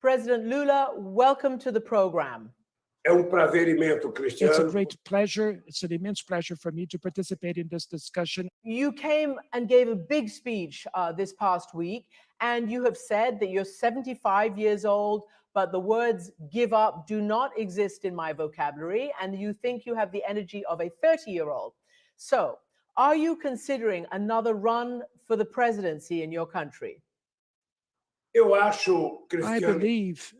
President Lula, welcome to the program. É prazer imenso, Cristiano. It's a great pleasure. It's an immense pleasure for me to participate in this discussion. You came and gave a big speech this past week, and you have said that you're 75 years old, but the words give up do not exist in my vocabulary, and you think you have the energy of a 30-year-old. So, are you considering another run for the presidency in your country? I believe,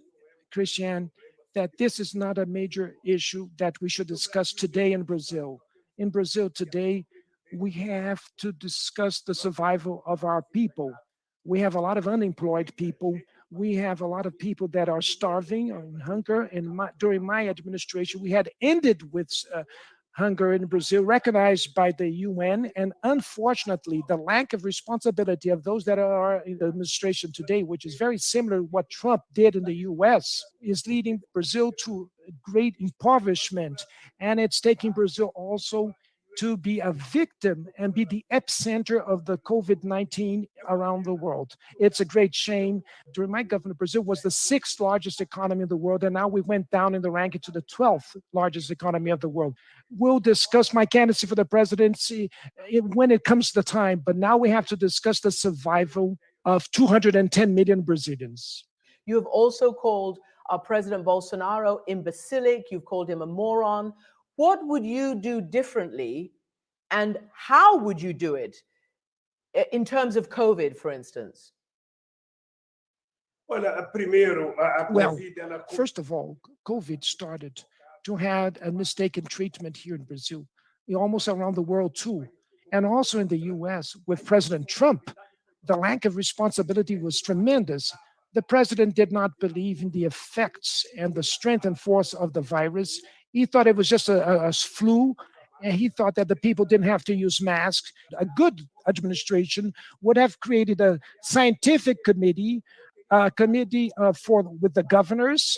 Christian, that this is not a major issue that we should discuss today in Brazil. In Brazil today, we have to discuss the survival of our people. We have a lot of unemployed people. We have a lot of people that are starving or in hunger. And during my administration, we had ended with hunger in Brazil, recognized by the UN. And unfortunately, the lack of responsibility of those that are in the administration today, which is very similar to what Trump did in the US, is leading Brazil to great impoverishment. And it's taking Brazil also to be a victim and be the epicenter of the COVID-19 around the world. It's a great shame. During my government, Brazil was the 6th largest economy in the world, and now we went down in the ranking to the 12th largest economy of the world. We'll discuss my candidacy for the presidency when it comes to the time, but now we have to discuss the survival of 210 million Brazilians. You have also called President Bolsonaro imbecilic. You've called him a moron. What would you do differently, and how would you do it in terms of COVID, for instance? Well, first of all, COVID started to have a mistaken treatment here in Brazil, almost around the world too, and also in the US with President Trump. The lack of responsibility was tremendous. The president did not believe in the effects and the strength and force of the virus. He thought it was just a flu, and he thought that the people didn't have to use masks. A good administration would have created a scientific committee, with the governors,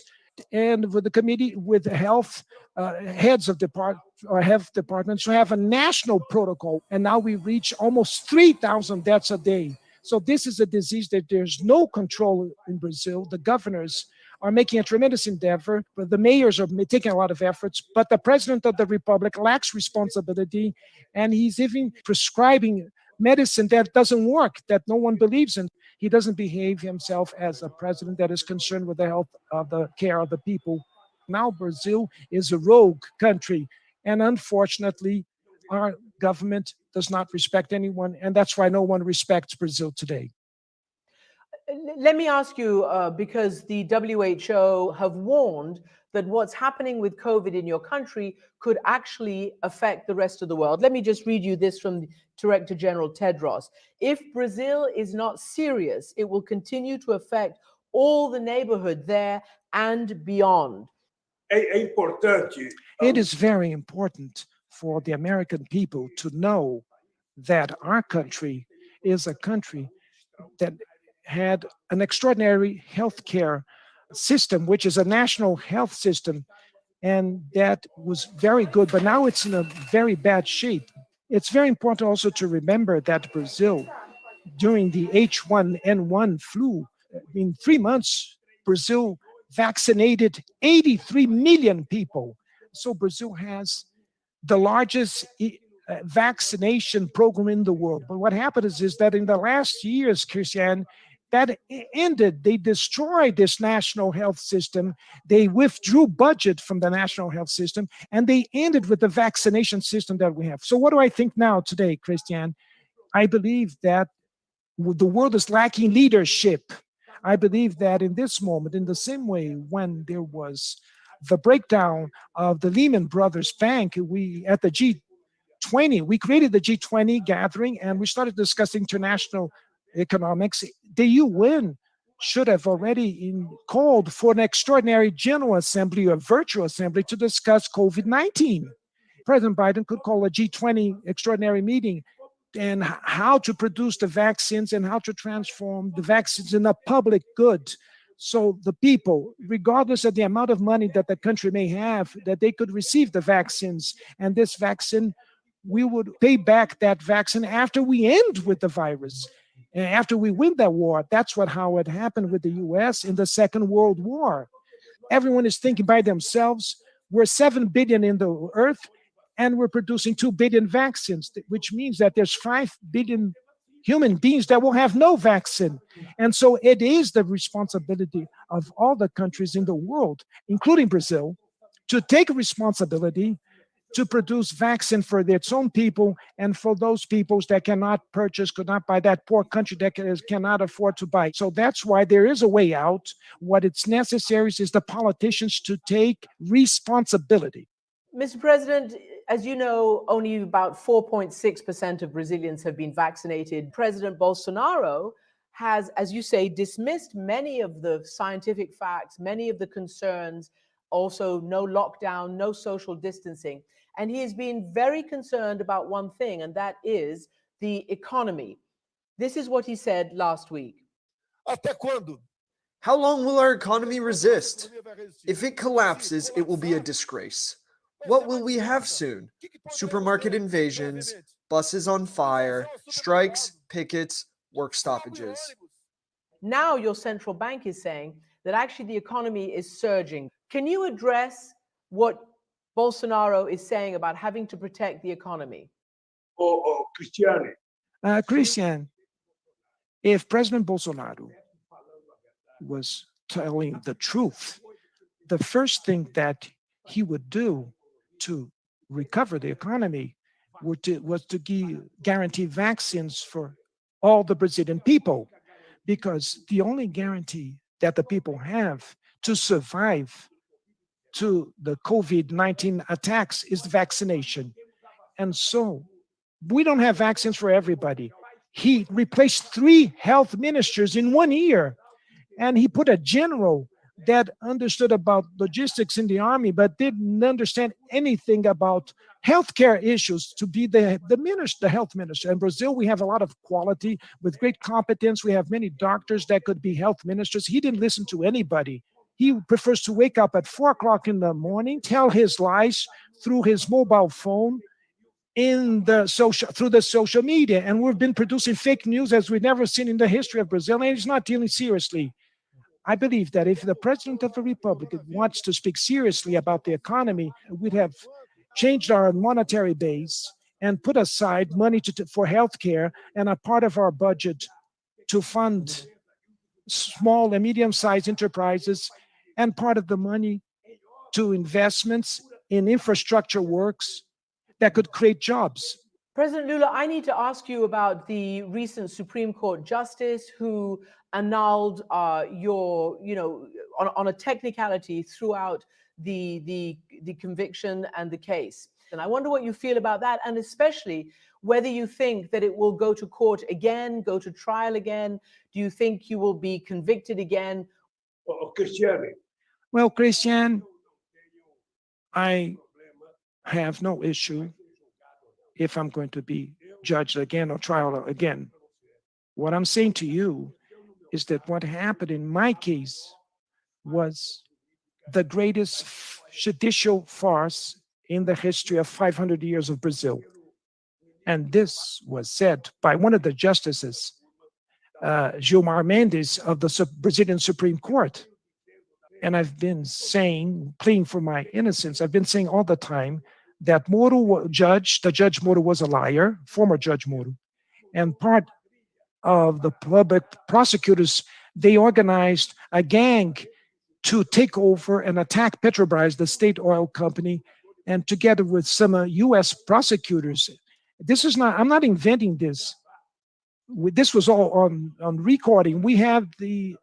and with the committee with the health heads of health departments to have a national protocol. And now we reach almost 3,000 deaths a day. So this is a disease that there's no control in Brazil. The governors are making a tremendous endeavor, but the mayors are taking a lot of efforts, but the president of the republic lacks responsibility, and he's even prescribing medicine that doesn't work, that no one believes in. He doesn't behave himself as a president that is concerned with the health of the care of the people. Now Brazil is a rogue country, and unfortunately, our government does not respect anyone, and that's why no one respects Brazil today. Let me ask you, because the WHO have warned that what's happening with COVID in your country could actually affect the rest of the world. Let me just read you this from Director General Tedros. If Brazil is not serious, it will continue to affect all the neighborhood there and beyond. It is very important for the American people to know that our country is a country that had an extraordinary healthcare system, which is a national health system, and that was very good, but now it's in a very bad shape. It's very important also to remember that Brazil, during the H1N1 flu, in 3 months, Brazil vaccinated 83 million people. So Brazil has the largest vaccination program in the world. But what happened is that in the last years, Christian, that ended. They destroyed this national health system. They withdrew budget from the national health system, and they ended with the vaccination system that we have. So what do I think now today, Christian? I believe that the world is lacking leadership. I believe that in this moment, in the same way when there was the breakdown of the Lehman Brothers Bank, at the G20, we created the G20 gathering, and we started discussing international economics. The UN should have already called for an extraordinary general assembly or virtual assembly to discuss COVID-19. President Biden could call a G20 extraordinary meeting and how to produce the vaccines and how to transform the vaccines in a public good. So the people, regardless of the amount of money that the country may have, that they could receive the vaccines. And this vaccine, we would pay back that vaccine after we end with the virus. And after we win that war, that's how it happened with the US in the Second World War. Everyone is thinking by themselves. We're 7 billion in the earth, and we're producing 2 billion vaccines, which means that there's 5 billion human beings that will have no vaccine. And so it is the responsibility of all the countries in the world, including Brazil, to take responsibility to produce vaccine for its own people and for those peoples that cannot purchase, could not buy, that poor country that cannot afford to buy. So that's why there is a way out. What it's necessary is the politicians to take responsibility. Mr. President, as you know, only about 4.6% of Brazilians have been vaccinated. President Bolsonaro has, as you say, dismissed many of the scientific facts, many of the concerns, also no lockdown, no social distancing. And he has been very concerned about one thing, and that is the economy. This is what he said last week. Até quando? How long will our economy resist? If it collapses, it will be a disgrace. What will we have soon? Supermarket invasions, buses on fire, strikes, pickets, work stoppages. Now your central bank is saying that actually the economy is surging. Can you address what Bolsonaro is saying about having to protect the economy? Cristiane, Christian, if President Bolsonaro was telling the truth, the first thing that he would do to recover the economy was to guarantee vaccines for all the Brazilian people, because the only guarantee that the people have to survive to the COVID-19 attacks is vaccination. And so we don't have vaccines for everybody. He replaced 3 health ministers in 1 year, and he put a general that understood about logistics in the army, but didn't understand anything about healthcare issues to be the health minister. In Brazil, we have a lot of quality with great competence. We have many doctors that could be health ministers. He didn't listen to anybody. He prefers to wake up at 4 o'clock in the morning, tell his lies through his mobile phone, through the social media. And we've been producing fake news as we've never seen in the history of Brazil, and he's not dealing seriously. I believe that if the president of the republic wants to speak seriously about the economy, we'd have changed our monetary base and put aside money for healthcare and a part of our budget to fund small and medium-sized enterprises, and part of the money to investments in infrastructure works that could create jobs. President Lula, I need to ask you about the recent Supreme Court justice who annulled your, on a technicality throughout the conviction and the case. And I wonder what you feel about that, and especially whether you think that it will go to court again, go to trial again. Do you think you will be convicted again? Cristiane, Well, Christian, I have no issue if I'm going to be judged again or trial again. What I'm saying to you is that what happened in my case was the greatest judicial farce in the history of 500 years of Brazil. And this was said by one of the justices, Gilmar Mendes of the Brazilian Supreme Court. And I've been saying, pleading for my innocence, I've been saying all the time that the Judge Moro was a liar, former Judge Moro, and part of the public prosecutors, they organized a gang to take over and attack Petrobras, the state oil company, and together with some U.S. prosecutors. I'm not inventing this. This was all on recording. We have the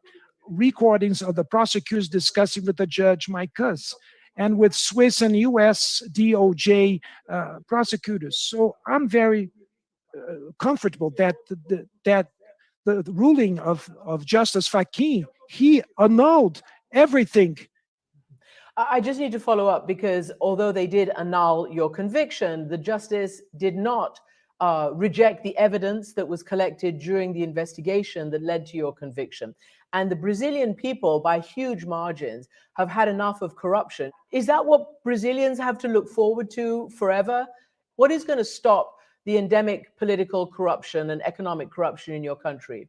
recordings of the prosecutors discussing with the judge, Mike Kuss, and with Swiss and U.S. DOJ prosecutors. So I'm very comfortable that the ruling of Justice Fachin, he annulled everything. I just need to follow up, because although they did annul your conviction, the justice did not reject the evidence that was collected during the investigation that led to your conviction. And the Brazilian people, by huge margins, have had enough of corruption. Is that what Brazilians have to look forward to forever? What is going to stop the endemic political corruption and economic corruption in your country?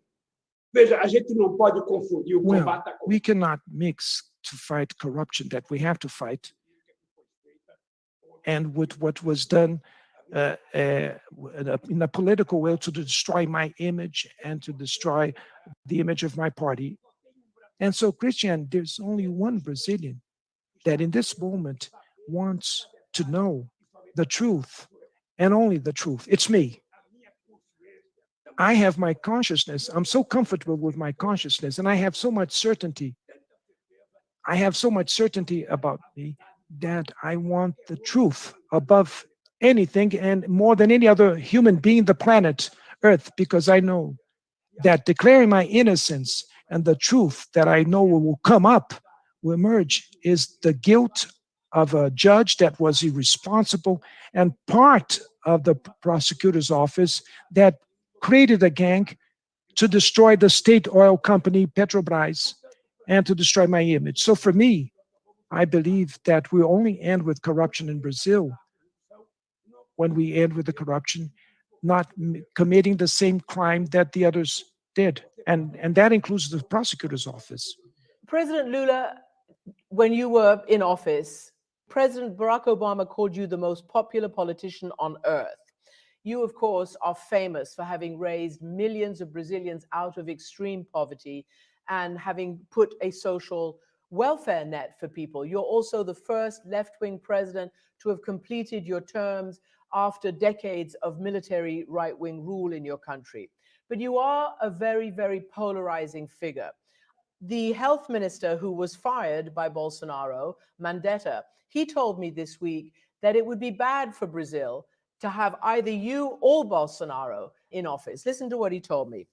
Veja, a gente não pode confundir o Well, combate à we cannot mix to fight corruption that we have to fight and with what was done in a political way to destroy my image and to destroy the image of my party. And so, Christian, there's only one Brazilian that in this moment wants to know the truth and only the truth. It's me. I have my consciousness. I'm so comfortable with my consciousness, and I have so much certainty. I have so much certainty about me that I want the truth above anything and more than any other human being, the planet Earth, because I know that declaring my innocence and the truth that I know will come up, will emerge, is the guilt of a judge that was irresponsible and part of the prosecutor's office that created a gang to destroy the state oil company Petrobras and to destroy my image. So for me, I believe that we only end with corruption in Brazil when we end with the corruption, not committing the same crime that the others did. And that includes the prosecutor's office. President Lula, when you were in office, President Barack Obama called you the most popular politician on earth. You, of course, are famous for having raised millions of Brazilians out of extreme poverty and having put a social welfare net for people. You're also the first left-wing president to have completed your terms after decades of military right-wing rule in your country. But you are a very, very polarizing figure. The health minister who was fired by Bolsonaro, Mandetta, he told me this week that it would be bad for Brazil to have either you or Bolsonaro in office. Listen to what he told me.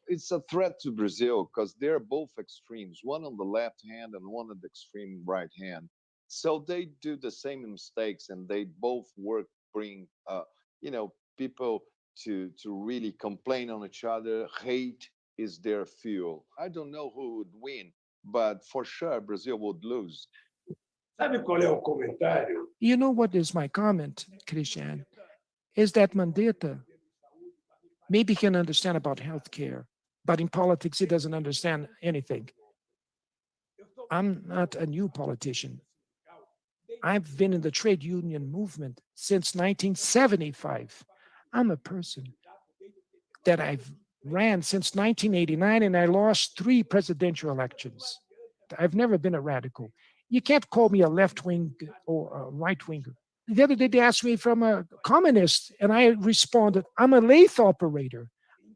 It's a threat to Brazil because they're both extremes, one on the left hand and one on the extreme right hand. So they do the same mistakes, and they both bring people to really complain on each other. Hate is their fuel. I don't know who would win, but for sure Brazil would lose. Sabe qual é o comentário? You know what is my comment, Christian? Is that Mandetta maybe can understand about healthcare, but in politics he doesn't understand anything. I'm not a new politician. I've been in the trade union movement since 1975. I'm a person that I've ran since 1989, and I lost 3 presidential elections. I've never been a radical. You can't call me a left-wing or a right-winger. The other day they asked me if I'm a communist, and I responded, I'm a lathe operator.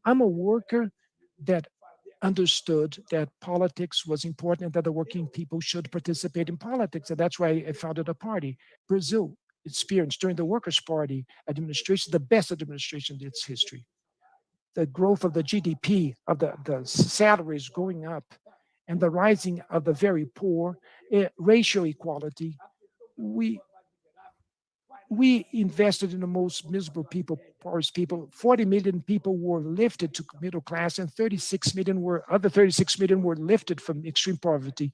I'm a worker that understood that politics was important and that the working people should participate in politics. And that's why I founded a party. Brazil experienced during the Workers' Party administration, the best administration in its history. The growth of the GDP, of the salaries going up, and the rising of the very poor, racial equality. We invested in the most miserable people, poorest people. 40 million people were lifted to middle class, and 36 million were lifted from extreme poverty.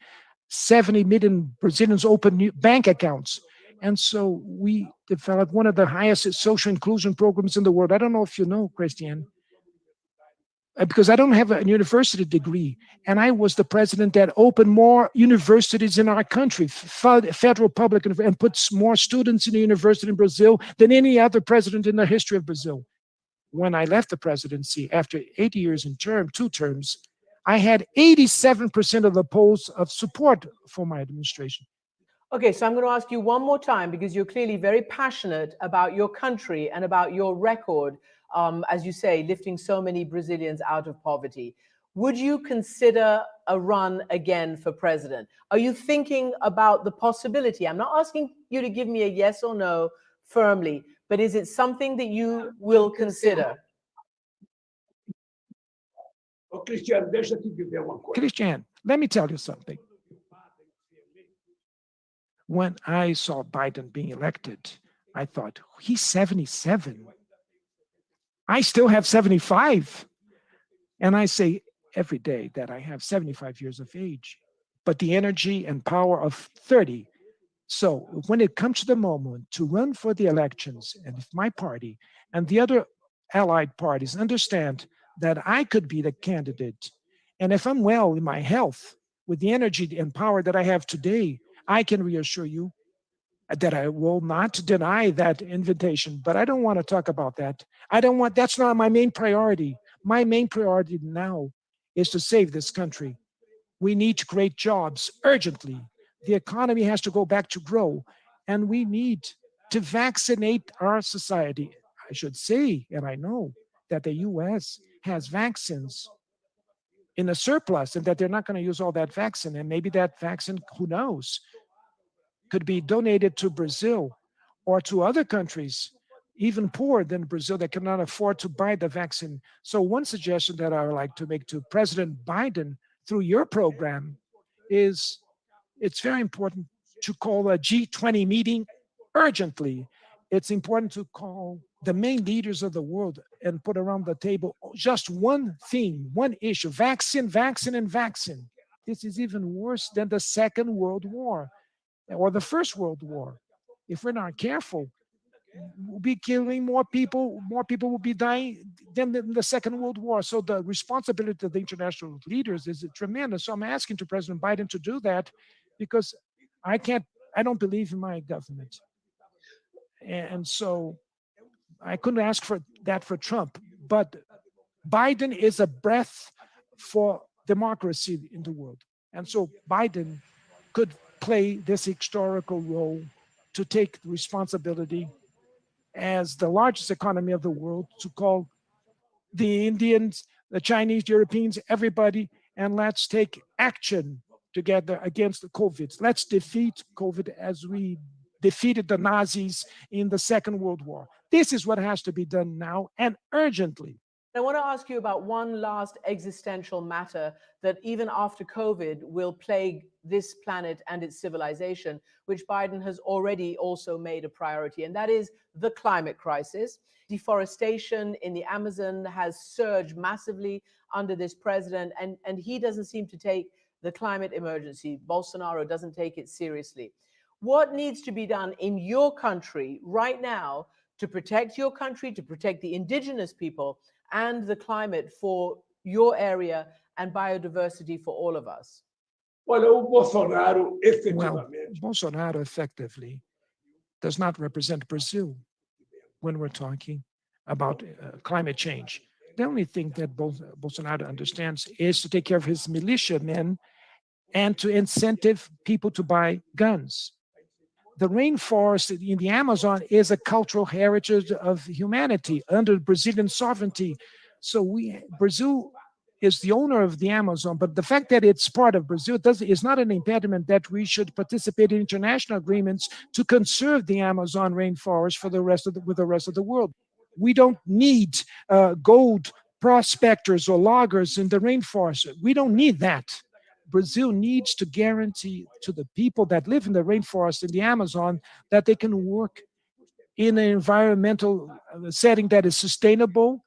70 million Brazilians opened new bank accounts. And so we developed one of the highest social inclusion programs in the world. I don't know if you know, Christian, because I don't have a university degree, and I was the president that opened more universities in our country, federal public, and puts more students in the university in Brazil than any other president in the history of Brazil. When I left the presidency after 8 years in 2 terms, I had 87% of the polls of support for my administration. Okay, so I'm going to ask you one more time, because you're clearly very passionate about your country and about your record, as you say, lifting so many Brazilians out of poverty. Would you consider a run again for president? Are you thinking about the possibility? I'm not asking you to give me a yes or no firmly, but is it something that you will consider? Ô, Cristiano, deixa eu te dizer uma coisa. Christian, let me tell you something. When I saw Biden being elected, I thought, he's 77. I still have 75. And I say every day that I have 75 years of age, but the energy and power of 30 So when it comes to the moment to run for the elections, and if my party and the other allied parties understand that I could be the candidate, and if I'm well in my health, with the energy and power that I have today, I can reassure you that I will not deny that invitation. But I don't want to talk about that. That's not my main priority. My main priority now is to save this country. We need to create jobs urgently. The economy has to go back to grow, and we need to vaccinate our society. I should say, and I know that the US has vaccines in a surplus and that they're not going to use all that vaccine. And maybe that vaccine, who knows, could be donated to Brazil or to other countries, even poorer than Brazil, that cannot afford to buy the vaccine. So one suggestion that I would like to make to President Biden through your program is it's very important to call a G20 meeting urgently. It's important to call the main leaders of the world and put around the table just one theme, one issue: vaccine, vaccine, and vaccine. This is even worse than the Second World War or the First World War. If we're not careful, we'll be killing more people will be dying than in the Second World War. So the responsibility of the international leaders is tremendous. So I'm asking to President Biden to do that, because I don't believe in my government. And so I couldn't ask for that for Trump, but Biden is a breath for democracy in the world. And so Biden could play this historical role to take responsibility as the largest economy of the world, to call the Indians, the Chinese, Europeans, everybody, and let's take action together against the COVID. Let's defeat COVID as we defeated the Nazis in the Second World War. This is what has to be done now, and urgently. I want to ask you about one last existential matter that even after COVID will plague this planet and its civilization, which Biden has already also made a priority, and that is the climate crisis. Deforestation in the Amazon has surged massively under this president, and he doesn't seem to take the climate emergency. Bolsonaro doesn't take it seriously. What needs to be done in your country right now to protect your country, to protect the indigenous people and the climate for your area and biodiversity for all of us? Olha, o Bolsonaro Well, efetivamente Bolsonaro effectively does not represent Brazil when we're talking about climate change. The only thing that Bolsonaro understands is to take care of his militiamen and to incentive people to buy guns. The rainforest in the Amazon is a cultural heritage of humanity under Brazilian sovereignty. So Brazil is the owner of the Amazon, but the fact that it's part of Brazil is not an impediment that we should participate in international agreements to conserve the Amazon rainforest with the rest of the world. We don't need gold prospectors or loggers in the rainforest. We don't need that. Brazil needs to guarantee to the people that live in the rainforest in the Amazon that they can work in an environmental setting that is sustainable,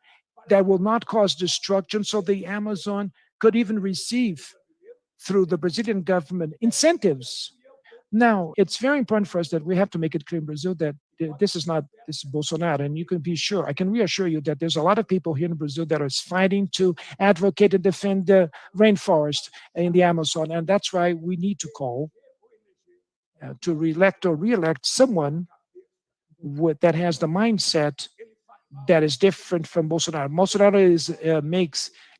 that will not cause destruction, so the Amazon could even receive, through the Brazilian government, incentives. Now, it's very important for us that we have to make it clear in Brazil that this is Bolsonaro, and you can be sure, I can reassure you that there's a lot of people here in Brazil that are fighting to advocate and defend the rainforest in the Amazon, and that's why we need to call to re-elect someone that has the mindset that is different from Bolsonaro. Bolsonaro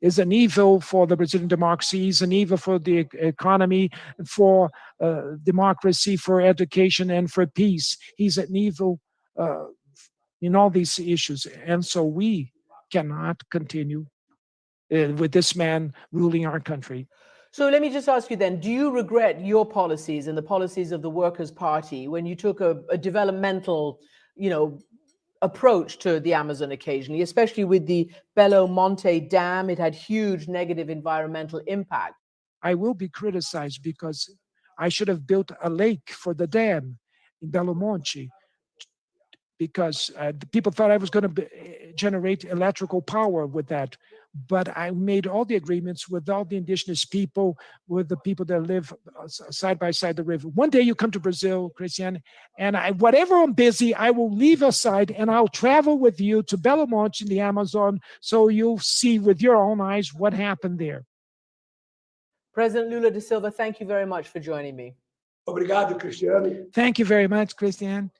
is an evil for the Brazilian democracy, he's an evil for the economy, for democracy, for education, and for peace. He's an evil in all these issues. And so we cannot continue with this man ruling our country. So let me just ask you then, do you regret your policies and the policies of the Workers' Party when you took a developmental, approach to the Amazon occasionally, especially with the Belo Monte Dam? It had huge negative environmental impact. I will be criticized because I should have built a lake for the dam in Belo Monte, because the people thought I was going to generate electrical power with that. but I made all the agreements with all the indigenous people, with the people that live side by side the river. One day you come to Brazil, Christian, and whatever I'm busy, I will leave aside and I'll travel with you to Belo Monte in the Amazon, so you'll see with your own eyes what happened there. President Lula da Silva, thank you very much for joining me. Obrigado, Cristiano. Thank you very much, Christian.